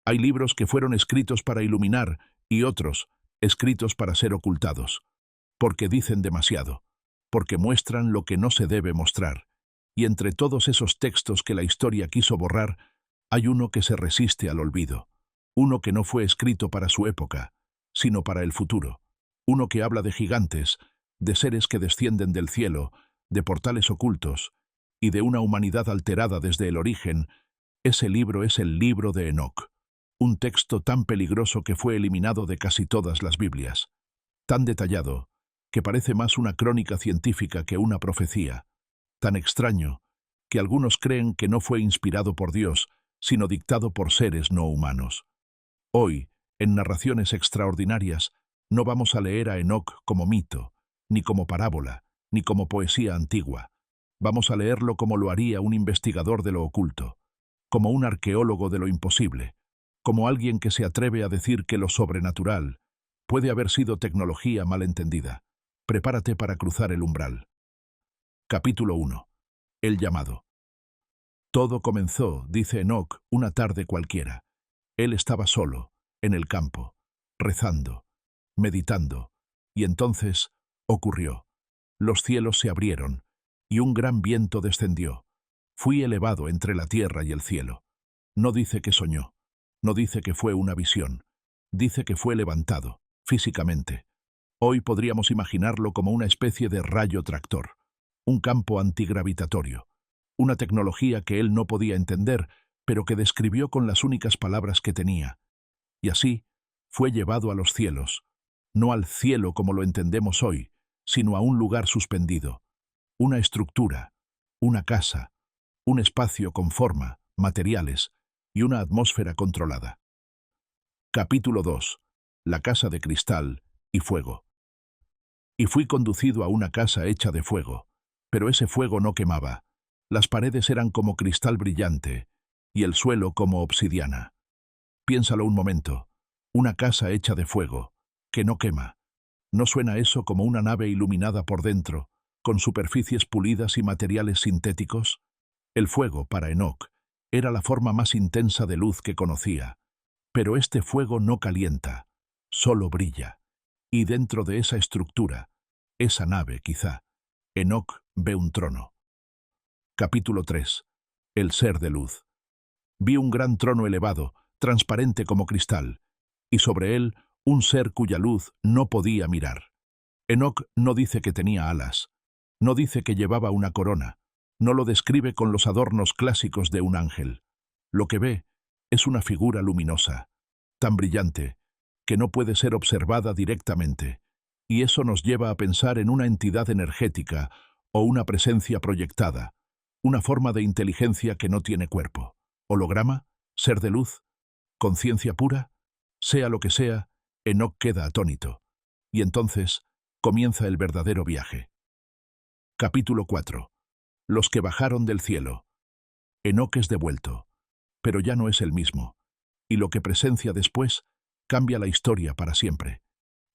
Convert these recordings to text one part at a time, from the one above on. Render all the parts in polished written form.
Hay libros que fueron escritos para iluminar y otros escritos para ser ocultados, porque dicen demasiado, porque muestran lo que no se debe mostrar. Y entre todos esos textos que la historia quiso borrar, hay uno que se resiste al olvido, uno que no fue escrito para su época, sino para el futuro, uno que habla de gigantes, de seres que descienden del cielo, de portales ocultos, y de una humanidad alterada desde el origen. Ese libro es el libro de Enoc, un texto tan peligroso que fue eliminado de casi todas las Biblias, tan detallado, que parece más una crónica científica que una profecía, tan extraño, que algunos creen que no fue inspirado por Dios, sino dictado por seres no humanos. Hoy, en narraciones extraordinarias, no vamos a leer a Enoc como mito, ni como parábola, ni como poesía antigua. Vamos a leerlo como lo haría un investigador de lo oculto, como un arqueólogo de lo imposible, como alguien que se atreve a decir que lo sobrenatural puede haber sido tecnología mal entendida. Prepárate para cruzar el umbral. Capítulo 1. El llamado. Todo comenzó, dice Enoc, una tarde cualquiera. Él estaba solo, en el campo, rezando, meditando, y entonces ocurrió. Los cielos se abrieron, y un gran viento descendió. Fui elevado entre la tierra y el cielo. No dice que soñó, no dice que fue una visión, dice que fue levantado, físicamente. Hoy podríamos imaginarlo como una especie de rayo tractor, un campo antigravitatorio, una tecnología que él no podía entender, pero que describió con las únicas palabras que tenía. Y así fue llevado a los cielos, no al cielo como lo entendemos hoy, sino a un lugar suspendido, una estructura, una casa, un espacio con forma, materiales y una atmósfera controlada. Capítulo 2. La casa de cristal y fuego. Y fui conducido a una casa hecha de fuego, pero ese fuego no quemaba. Las paredes eran como cristal brillante y el suelo como obsidiana. Piénsalo un momento, una casa hecha de fuego, que no quema. ¿No suena eso como una nave iluminada por dentro, con superficies pulidas y materiales sintéticos? El fuego, para Enoc, era la forma más intensa de luz que conocía. Pero este fuego no calienta, solo brilla. Y dentro de esa estructura, esa nave quizá, Enoc ve un trono. Capítulo 3. El ser de luz. Vi un gran trono elevado, transparente como cristal, y sobre él un ser cuya luz no podía mirar. Enoc no dice que tenía alas, no dice que llevaba una corona, no lo describe con los adornos clásicos de un ángel. Lo que ve es una figura luminosa, tan brillante, que no puede ser observada directamente, y eso nos lleva a pensar en una entidad energética o una presencia proyectada, una forma de inteligencia que no tiene cuerpo. ¿Holograma? ¿Ser de luz? ¿Conciencia pura? Sea lo que sea, Enoc queda atónito. Y entonces comienza el verdadero viaje. Capítulo 4. Los que bajaron del cielo. Enoc es devuelto, pero ya no es el mismo, y lo que presencia después cambia la historia para siempre.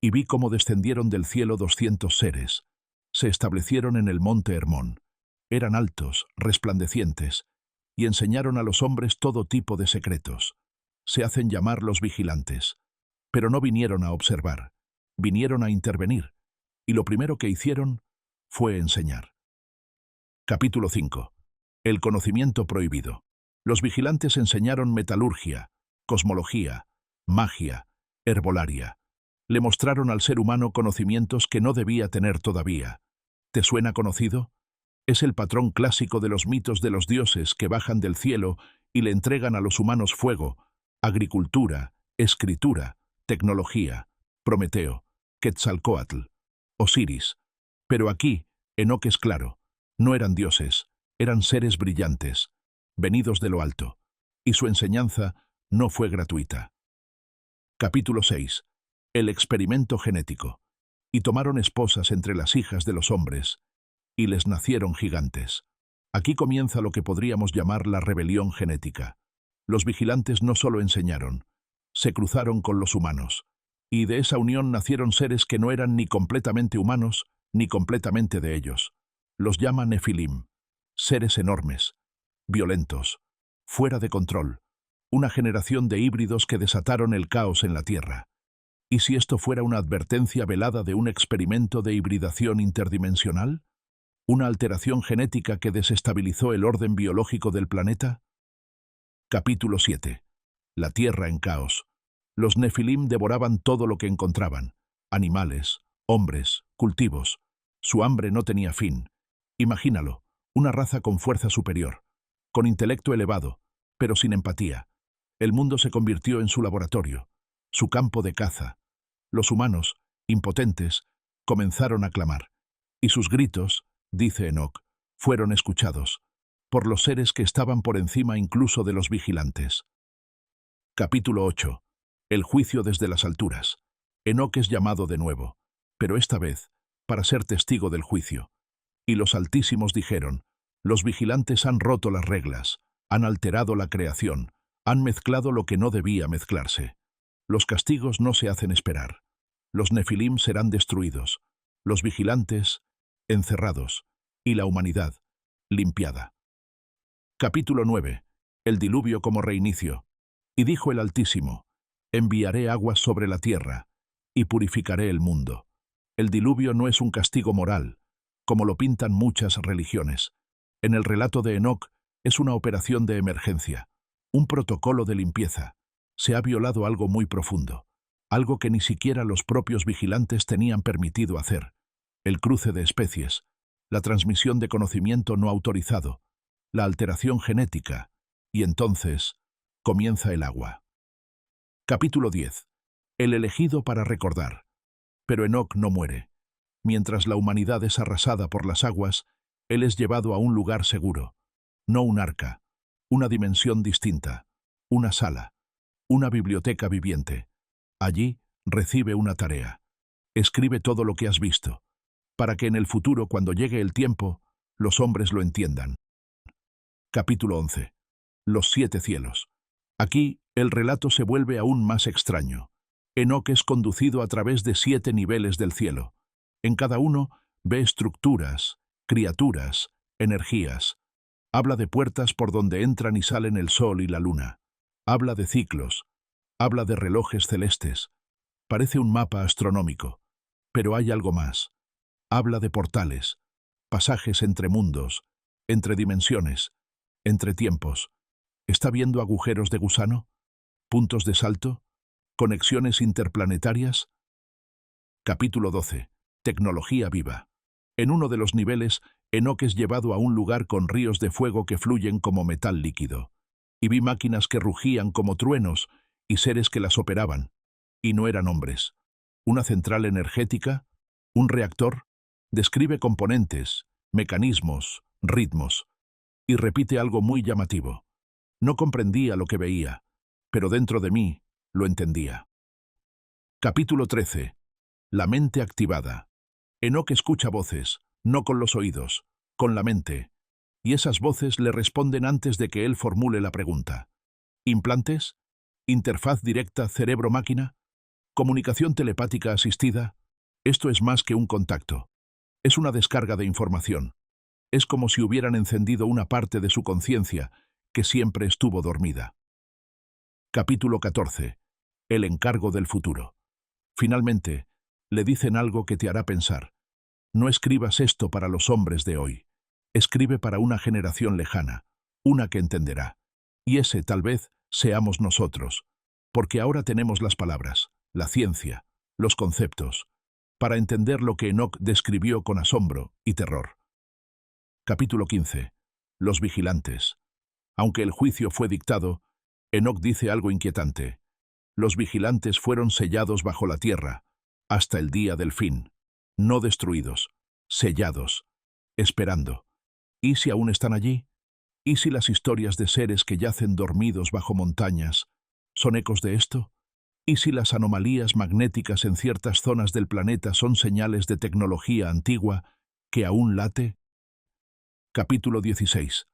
Y vi cómo descendieron del cielo 200 seres. Se establecieron en el monte Hermón. Eran altos, resplandecientes, y enseñaron a los hombres todo tipo de secretos. Se hacen llamar los vigilantes. Pero no vinieron a observar, vinieron a intervenir, y lo primero que hicieron fue enseñar. Capítulo 5. El conocimiento prohibido. Los vigilantes enseñaron metalurgia, cosmología, magia, herbolaria. Le mostraron al ser humano conocimientos que no debía tener todavía. ¿Te suena conocido? Es el patrón clásico de los mitos de los dioses que bajan del cielo y le entregan a los humanos fuego, agricultura, escritura, tecnología, Prometeo, Quetzalcóatl, Osiris. Pero aquí, Enoc es claro, no eran dioses, eran seres brillantes, venidos de lo alto, y su enseñanza no fue gratuita. Capítulo 6. El experimento genético. Y tomaron esposas entre las hijas de los hombres, y les nacieron gigantes. Aquí comienza lo que podríamos llamar la rebelión genética. Los vigilantes no solo enseñaron, se cruzaron con los humanos, y de esa unión nacieron seres que no eran ni completamente humanos, ni completamente de ellos. Los llama Nefilim, seres enormes, violentos, fuera de control, una generación de híbridos que desataron el caos en la Tierra. ¿Y si esto fuera una advertencia velada de un experimento de hibridación interdimensional? ¿Una alteración genética que desestabilizó el orden biológico del planeta? Capítulo 7. La Tierra en caos. Los Nefilim devoraban todo lo que encontraban: animales, hombres, cultivos. Su hambre no tenía fin. Imagínalo, una raza con fuerza superior, con intelecto elevado, pero sin empatía. El mundo se convirtió en su laboratorio, su campo de caza. Los humanos, impotentes, comenzaron a clamar. Y sus gritos, dice Enoc, fueron escuchados por los seres que estaban por encima incluso de los vigilantes. Capítulo 8. El juicio desde las alturas. Enoc es llamado de nuevo, pero esta vez para ser testigo del juicio. Y los Altísimos dijeron: los vigilantes han roto las reglas, han alterado la creación, han mezclado lo que no debía mezclarse. Los castigos no se hacen esperar. Los Nefilim serán destruidos, los vigilantes encerrados, y la humanidad limpiada. Capítulo 9. El diluvio como reinicio. Y dijo el Altísimo: enviaré aguas sobre la tierra, y purificaré el mundo. El diluvio no es un castigo moral, como lo pintan muchas religiones. En el relato de Enoc es una operación de emergencia, un protocolo de limpieza. Se ha violado algo muy profundo, algo que ni siquiera los propios vigilantes tenían permitido hacer: el cruce de especies, la transmisión de conocimiento no autorizado, la alteración genética, y entonces comienza el agua. Capítulo 10. El elegido para recordar. Pero Enoc no muere. Mientras la humanidad es arrasada por las aguas, él es llevado a un lugar seguro. No un arca, una dimensión distinta, una sala, una biblioteca viviente. Allí recibe una tarea. Escribe todo lo que has visto, para que en el futuro, cuando llegue el tiempo, los hombres lo entiendan. Capítulo 11. Los 7 cielos. Aquí, el relato se vuelve aún más extraño. Enoc es conducido a través de 7 niveles del cielo. En cada uno ve estructuras, criaturas, energías. Habla de puertas por donde entran y salen el sol y la luna. Habla de ciclos. Habla de relojes celestes. Parece un mapa astronómico. Pero hay algo más. Habla de portales, pasajes entre mundos, entre dimensiones, entre tiempos. ¿Está viendo agujeros de gusano? ¿Puntos de salto? ¿Conexiones interplanetarias? Capítulo 12. Tecnología viva. En uno de los niveles, Enoc es llevado a un lugar con ríos de fuego que fluyen como metal líquido. Y vi máquinas que rugían como truenos y seres que las operaban. Y no eran hombres. ¿Una central energética? ¿Un reactor? Describe componentes, mecanismos, ritmos. Y repite algo muy llamativo. No comprendía lo que veía, pero dentro de mí lo entendía. Capítulo 13. La mente activada. Enoc escucha voces, no con los oídos, con la mente, y esas voces le responden antes de que él formule la pregunta. ¿Implantes? ¿Interfaz directa cerebro-máquina? ¿Comunicación telepática asistida? Esto es más que un contacto. Es una descarga de información. Es como si hubieran encendido una parte de su conciencia que siempre estuvo dormida. Capítulo 14. El encargo del futuro. Finalmente, le dicen algo que te hará pensar. No escribas esto para los hombres de hoy. Escribe para una generación lejana, una que entenderá. Y ese, tal vez, seamos nosotros. Porque ahora tenemos las palabras, la ciencia, los conceptos, para entender lo que Enoc describió con asombro y terror. Capítulo 15. Los vigilantes. Aunque el juicio fue dictado, Enoc dice algo inquietante. Los vigilantes fueron sellados bajo la tierra, hasta el día del fin. No destruidos, sellados, esperando. ¿Y si aún están allí? ¿Y si las historias de seres que yacen dormidos bajo montañas son ecos de esto? ¿Y si las anomalías magnéticas en ciertas zonas del planeta son señales de tecnología antigua que aún late? Capítulo 16.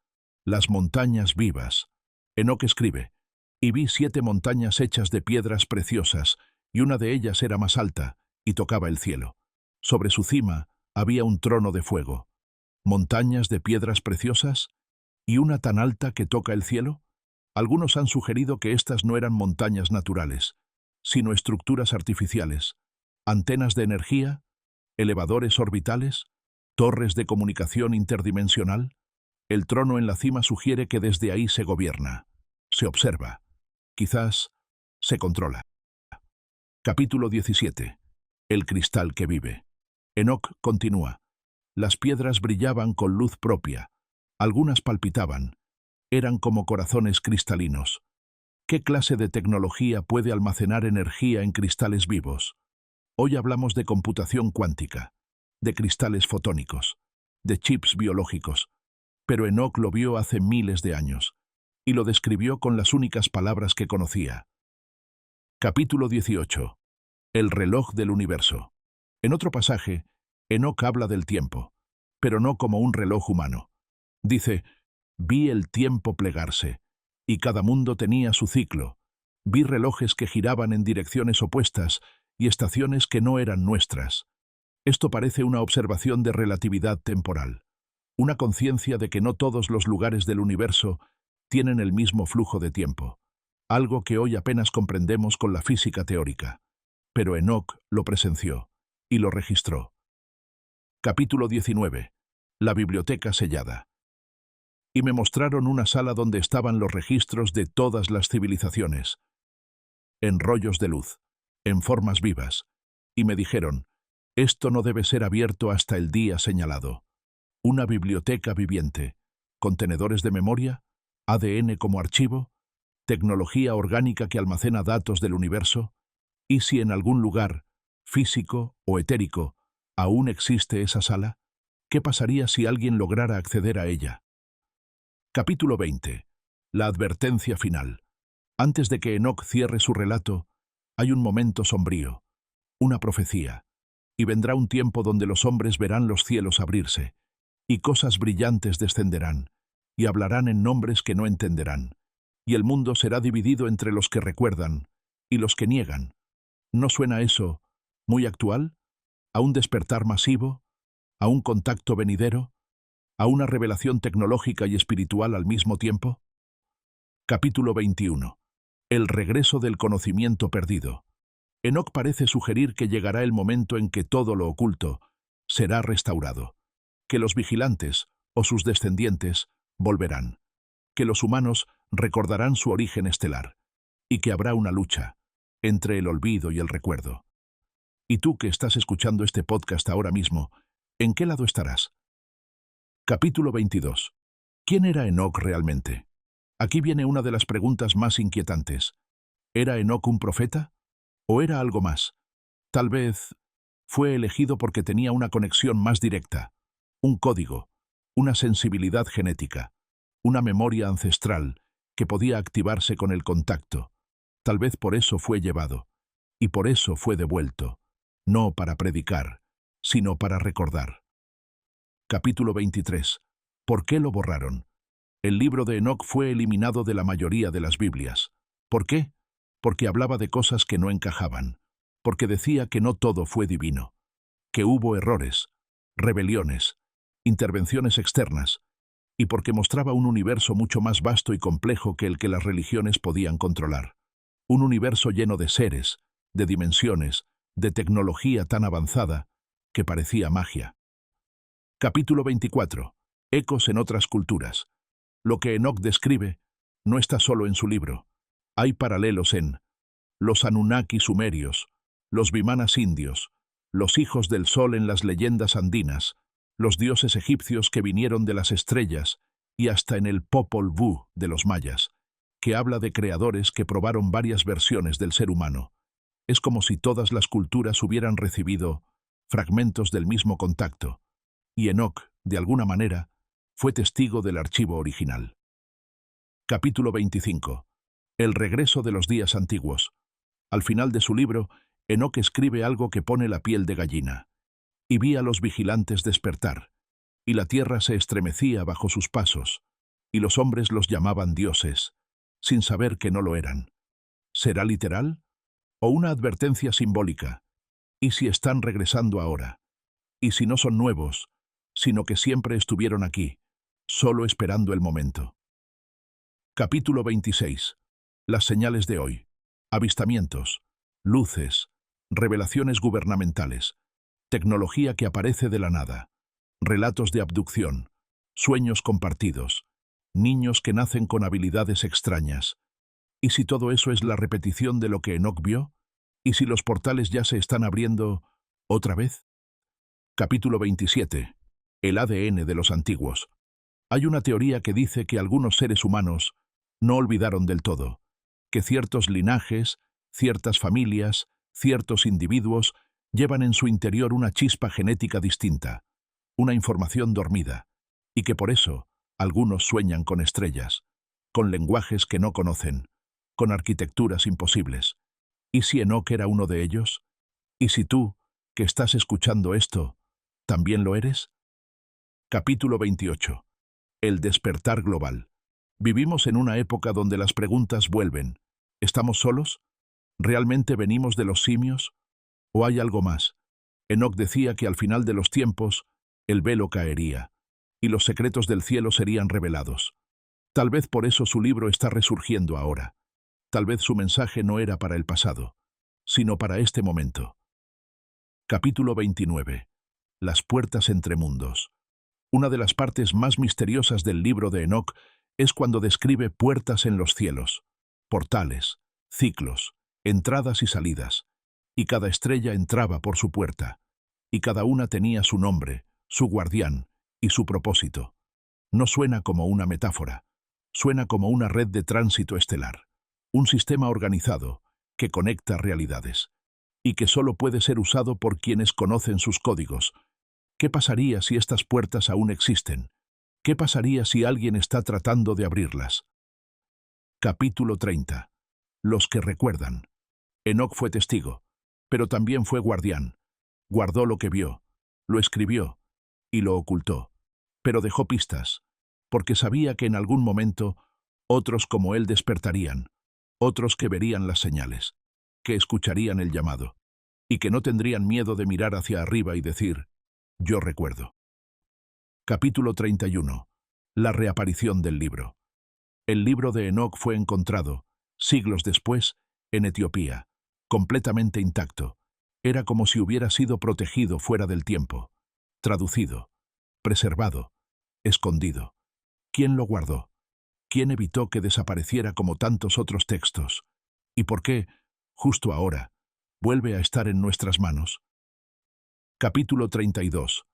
Las montañas vivas. Enoc escribe: y vi 7 montañas hechas de piedras preciosas, y una de ellas era más alta, y tocaba el cielo. Sobre su cima había un trono de fuego. ¿Montañas de piedras preciosas? ¿Y una tan alta que toca el cielo? Algunos han sugerido que estas no eran montañas naturales, sino estructuras artificiales, antenas de energía, elevadores orbitales, torres de comunicación interdimensional. El trono en la cima sugiere que desde ahí se gobierna, se observa, quizás se controla. Capítulo 17. El cristal que vive. Enoc continúa. Las piedras brillaban con luz propia. Algunas palpitaban. Eran como corazones cristalinos. ¿Qué clase de tecnología puede almacenar energía en cristales vivos? Hoy hablamos de computación cuántica, de cristales fotónicos, de chips biológicos. Pero Enoc lo vio hace miles de años, y lo describió con las únicas palabras que conocía. Capítulo 18. El reloj del universo. En otro pasaje, Enoc habla del tiempo, pero no como un reloj humano. Dice, vi el tiempo plegarse, y cada mundo tenía su ciclo. Vi relojes que giraban en direcciones opuestas y estaciones que no eran nuestras. Esto parece una observación de relatividad temporal, una conciencia de que no todos los lugares del universo tienen el mismo flujo de tiempo, algo que hoy apenas comprendemos con la física teórica. Pero Enoc lo presenció y lo registró. Capítulo 19. La biblioteca sellada. Y me mostraron una sala donde estaban los registros de todas las civilizaciones, en rollos de luz, en formas vivas, y me dijeron, esto no debe ser abierto hasta el día señalado. Una biblioteca viviente, contenedores de memoria, ADN como archivo, tecnología orgánica que almacena datos del universo, y si en algún lugar, físico o etérico, aún existe esa sala, ¿qué pasaría si alguien lograra acceder a ella? Capítulo 20. La advertencia final. Antes de que Enoc cierre su relato, hay un momento sombrío, una profecía, y vendrá un tiempo donde los hombres verán los cielos abrirse, y cosas brillantes descenderán, y hablarán en nombres que no entenderán, y el mundo será dividido entre los que recuerdan y los que niegan. ¿No suena eso muy actual? ¿A un despertar masivo? ¿A un contacto venidero? ¿A una revelación tecnológica y espiritual al mismo tiempo? Capítulo 21. El regreso del conocimiento perdido. Enoc parece sugerir que llegará el momento en que todo lo oculto será restaurado, que los vigilantes, o sus descendientes, volverán, que los humanos recordarán su origen estelar, y que habrá una lucha entre el olvido y el recuerdo. Y tú que estás escuchando este podcast ahora mismo, ¿en qué lado estarás? Capítulo 22. ¿Quién era Enoc realmente? Aquí viene una de las preguntas más inquietantes. ¿Era Enoc un profeta? ¿O era algo más? Tal vez fue elegido porque tenía una conexión más directa, un código, una sensibilidad genética, una memoria ancestral que podía activarse con el contacto. Tal vez por eso fue llevado, y por eso fue devuelto, no para predicar, sino para recordar. Capítulo 23. ¿Por qué lo borraron? El libro de Enoc fue eliminado de la mayoría de las Biblias. ¿Por qué? Porque hablaba de cosas que no encajaban, porque decía que no todo fue divino, que hubo errores, rebeliones, intervenciones externas, y porque mostraba un universo mucho más vasto y complejo que el que las religiones podían controlar. Un universo lleno de seres, de dimensiones, de tecnología tan avanzada que parecía magia. Capítulo 24. Ecos en otras culturas. Lo que Enoc describe no está solo en su libro. Hay paralelos en los Anunnaki sumerios, los Vimanas indios, los hijos del sol en las leyendas andinas, los dioses egipcios que vinieron de las estrellas y hasta en el Popol Vuh de los mayas, que habla de creadores que probaron varias versiones del ser humano. Es como si todas las culturas hubieran recibido fragmentos del mismo contacto, y Enoc, de alguna manera, fue testigo del archivo original. Capítulo 25. El regreso de los días antiguos. Al final de su libro, Enoc escribe algo que pone la piel de gallina. Y vi a los vigilantes despertar, y la tierra se estremecía bajo sus pasos, y los hombres los llamaban dioses, sin saber que no lo eran. ¿Será literal? ¿O una advertencia simbólica? ¿Y si están regresando ahora? ¿Y si no son nuevos, sino que siempre estuvieron aquí, solo esperando el momento? Capítulo 26. Las señales de hoy. Avistamientos, luces, revelaciones gubernamentales, tecnología que aparece de la nada, relatos de abducción, sueños compartidos, niños que nacen con habilidades extrañas. ¿Y si todo eso es la repetición de lo que Enoch vio? ¿Y si los portales ya se están abriendo otra vez? Capítulo 27. El ADN de los antiguos. Hay una teoría que dice que algunos seres humanos no olvidaron del todo, que ciertos linajes, ciertas familias, ciertos individuos llevan en su interior una chispa genética distinta, una información dormida, y que por eso algunos sueñan con estrellas, con lenguajes que no conocen, con arquitecturas imposibles. ¿Y si Enoch era uno de ellos? ¿Y si tú, que estás escuchando esto, también lo eres? Capítulo 28. El despertar global. Vivimos en una época donde las preguntas vuelven. ¿Estamos solos? ¿Realmente venimos de los simios? ¿O hay algo más? Enoch decía que al final de los tiempos, el velo caería, y los secretos del cielo serían revelados. Tal vez por eso su libro está resurgiendo ahora. Tal vez su mensaje no era para el pasado, sino para este momento. Capítulo 29. Las puertas entre mundos. Una de las partes más misteriosas del libro de Enoch es cuando describe puertas en los cielos, portales, ciclos, entradas y salidas, y cada estrella entraba por su puerta, y cada una tenía su nombre, su guardián y su propósito. No suena como una metáfora, suena como una red de tránsito estelar, un sistema organizado que conecta realidades, y que solo puede ser usado por quienes conocen sus códigos. ¿Qué pasaría si estas puertas aún existen? ¿Qué pasaría si alguien está tratando de abrirlas? Capítulo 30. Los que recuerdan. Enoch fue testigo, pero también fue guardián. Guardó lo que vio, lo escribió y lo ocultó, pero dejó pistas, porque sabía que en algún momento otros como él despertarían, otros que verían las señales, que escucharían el llamado, y que no tendrían miedo de mirar hacia arriba y decir: yo recuerdo. Capítulo 31. La reaparición del libro. El libro de Enoch fue encontrado, siglos después, en Etiopía, completamente intacto. Era como si hubiera sido protegido fuera del tiempo, traducido, preservado, escondido. ¿Quién lo guardó? ¿Quién evitó que desapareciera como tantos otros textos? ¿Y por qué, justo ahora, vuelve a estar en nuestras manos? Capítulo 32.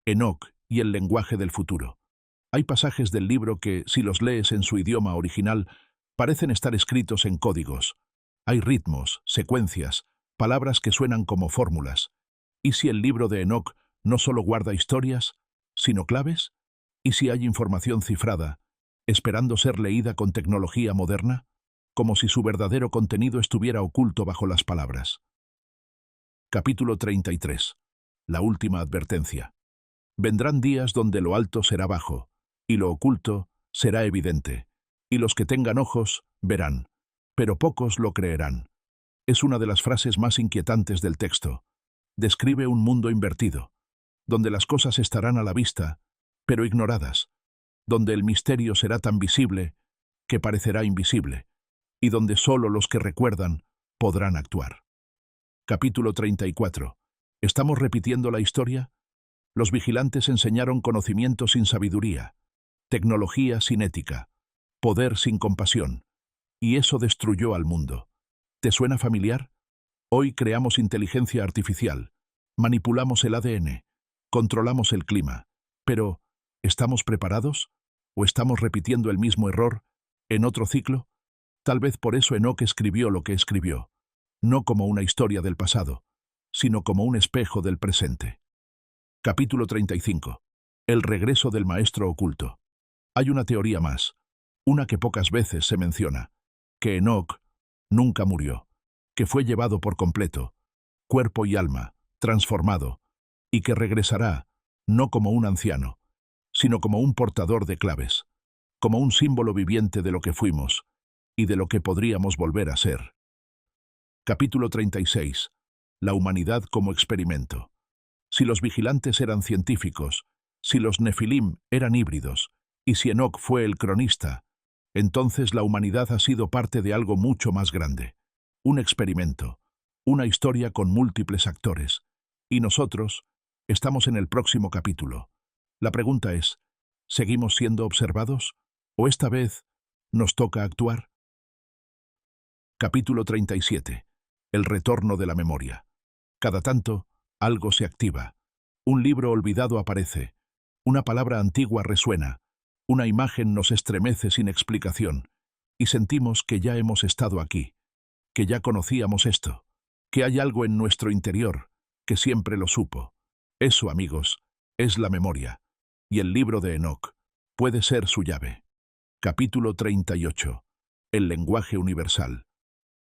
Enoch y el lenguaje del futuro. Hay pasajes del libro que, si los lees en su idioma original, parecen estar escritos en códigos. Hay ritmos, secuencias, palabras que suenan como fórmulas. ¿Y si el libro de Enoch no solo guarda historias, sino claves? ¿Y si hay información cifrada, esperando ser leída con tecnología moderna, como si su verdadero contenido estuviera oculto bajo las palabras? Capítulo 33. La última advertencia. Vendrán días donde lo alto será bajo, y lo oculto será evidente, y los que tengan ojos verán, pero pocos lo creerán. Es una de las frases más inquietantes del texto. Describe un mundo invertido, donde las cosas estarán a la vista, pero ignoradas, donde el misterio será tan visible que parecerá invisible, y donde solo los que recuerdan podrán actuar. Capítulo 34. ¿Estamos repitiendo la historia? Los vigilantes enseñaron conocimiento sin sabiduría, tecnología sin ética, poder sin compasión, y eso destruyó al mundo. ¿Te suena familiar? Hoy creamos inteligencia artificial, manipulamos el ADN, controlamos el clima, pero ¿estamos preparados? ¿O estamos repitiendo el mismo error en otro ciclo? Tal vez por eso Enoch escribió lo que escribió, no como una historia del pasado, sino como un espejo del presente. Capítulo 35. El regreso del maestro oculto. Hay una teoría más, una que pocas veces se menciona, que Enoch nunca murió, que fue llevado por completo, cuerpo y alma, transformado, y que regresará, no como un anciano, sino como un portador de claves, como un símbolo viviente de lo que fuimos y de lo que podríamos volver a ser. Capítulo 36. La humanidad como experimento. Si los vigilantes eran científicos, si los nefilim eran híbridos, y si Enoch fue el cronista, entonces la humanidad ha sido parte de algo mucho más grande. Un experimento, una historia con múltiples actores. Y nosotros estamos en el próximo capítulo. La pregunta es, ¿seguimos siendo observados? ¿O esta vez nos toca actuar? Capítulo 37. El retorno de la memoria. Cada tanto, algo se activa. Un libro olvidado aparece. Una palabra antigua resuena. Una imagen nos estremece sin explicación. Y sentimos que ya hemos estado aquí, que ya conocíamos esto, que hay algo en nuestro interior, que siempre lo supo. Eso, amigos, es la memoria. Y el libro de Enoc puede ser su llave. Capítulo 38. El lenguaje universal.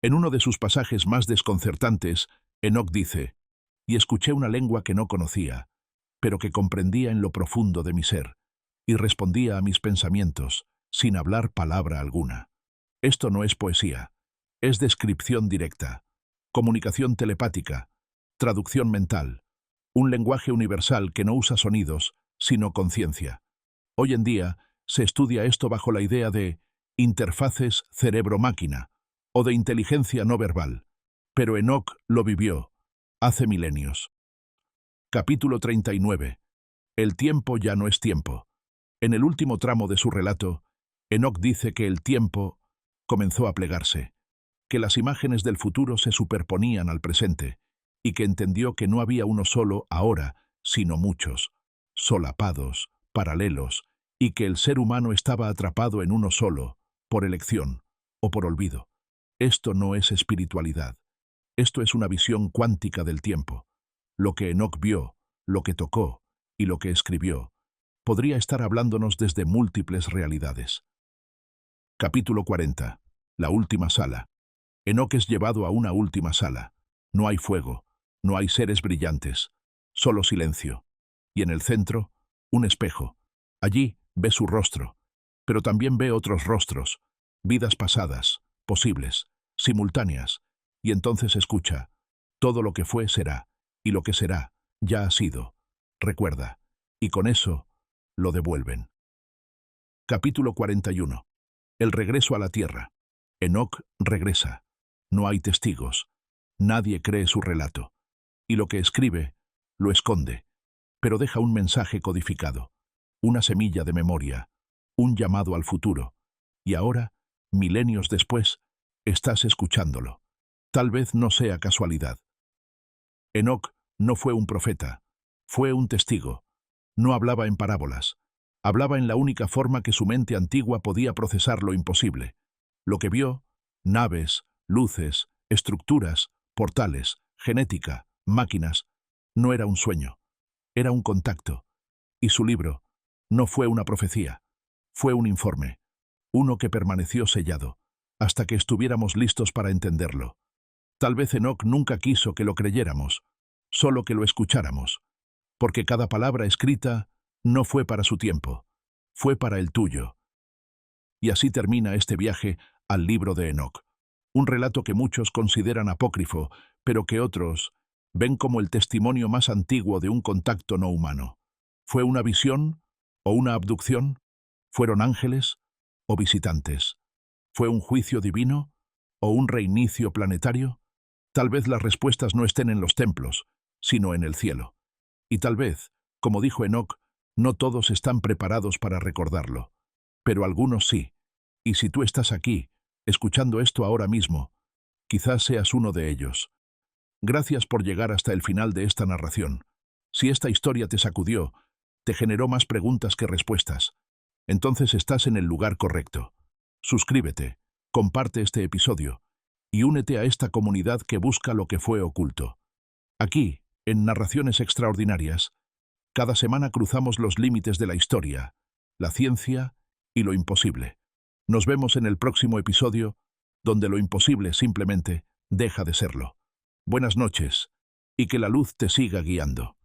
En uno de sus pasajes más desconcertantes, Enoc dice, «Y escuché una lengua que no conocía, pero que comprendía en lo profundo de mi ser, y respondía a mis pensamientos, sin hablar palabra alguna». Esto no es poesía, es descripción directa, comunicación telepática, traducción mental, un lenguaje universal que no usa sonidos, sino conciencia. Hoy en día se estudia esto bajo la idea de interfaces cerebro-máquina o de inteligencia no verbal, pero Enoc lo vivió hace milenios. Capítulo 39. El tiempo ya no es tiempo. En el último tramo de su relato, Enoc dice que el tiempo comenzó a plegarse, que las imágenes del futuro se superponían al presente, y que entendió que no había uno solo ahora, sino muchos, solapados, paralelos, y que el ser humano estaba atrapado en uno solo, por elección o por olvido. Esto no es espiritualidad. Esto es una visión cuántica del tiempo. Lo que Enoc vio, lo que tocó y lo que escribió, podría estar hablándonos desde múltiples realidades. Capítulo 40. La última sala. Enoc es llevado a una última sala. No hay fuego, no hay seres brillantes, solo silencio. Y en el centro, un espejo. Allí ve su rostro, pero también ve otros rostros, vidas pasadas, posibles, simultáneas, y entonces escucha, todo lo que fue será, y lo que será, ya ha sido, recuerda, y con eso, lo devuelven. Capítulo 41. El regreso a la tierra. Enoc regresa. No hay testigos. Nadie cree su relato. Y lo que escribe, lo esconde, pero deja un mensaje codificado, una semilla de memoria, un llamado al futuro. Y ahora, milenios después, estás escuchándolo. Tal vez no sea casualidad. Enoc no fue un profeta, fue un testigo. No hablaba en parábolas, hablaba en la única forma que su mente antigua podía procesar lo imposible. Lo que vio, naves, luces, estructuras, portales, genética, máquinas, no era un sueño, era un contacto. Y su libro no fue una profecía, fue un informe, uno que permaneció sellado, hasta que estuviéramos listos para entenderlo. Tal vez Enoc nunca quiso que lo creyéramos, solo que lo escucháramos, porque cada palabra escrita no fue para su tiempo, fue para el tuyo. Y así termina este viaje al libro de Enoc, un relato que muchos consideran apócrifo, pero que otros ven como el testimonio más antiguo de un contacto no humano. ¿Fue una visión o una abducción? ¿Fueron ángeles o visitantes? ¿Fue un juicio divino o un reinicio planetario? Tal vez las respuestas no estén en los templos, sino en el cielo. Y tal vez, como dijo Enoc, no todos están preparados para recordarlo, pero algunos sí. Y si tú estás aquí, escuchando esto ahora mismo, quizás seas uno de ellos. Gracias por llegar hasta el final de esta narración. Si esta historia te sacudió, te generó más preguntas que respuestas, entonces estás en el lugar correcto. Suscríbete, comparte este episodio y únete a esta comunidad que busca lo que fue oculto. Aquí, en Narraciones Extraordinarias, cada semana cruzamos los límites de la historia, la ciencia y lo imposible. Nos vemos en el próximo episodio, donde lo imposible simplemente deja de serlo. Buenas noches, y que la luz te siga guiando.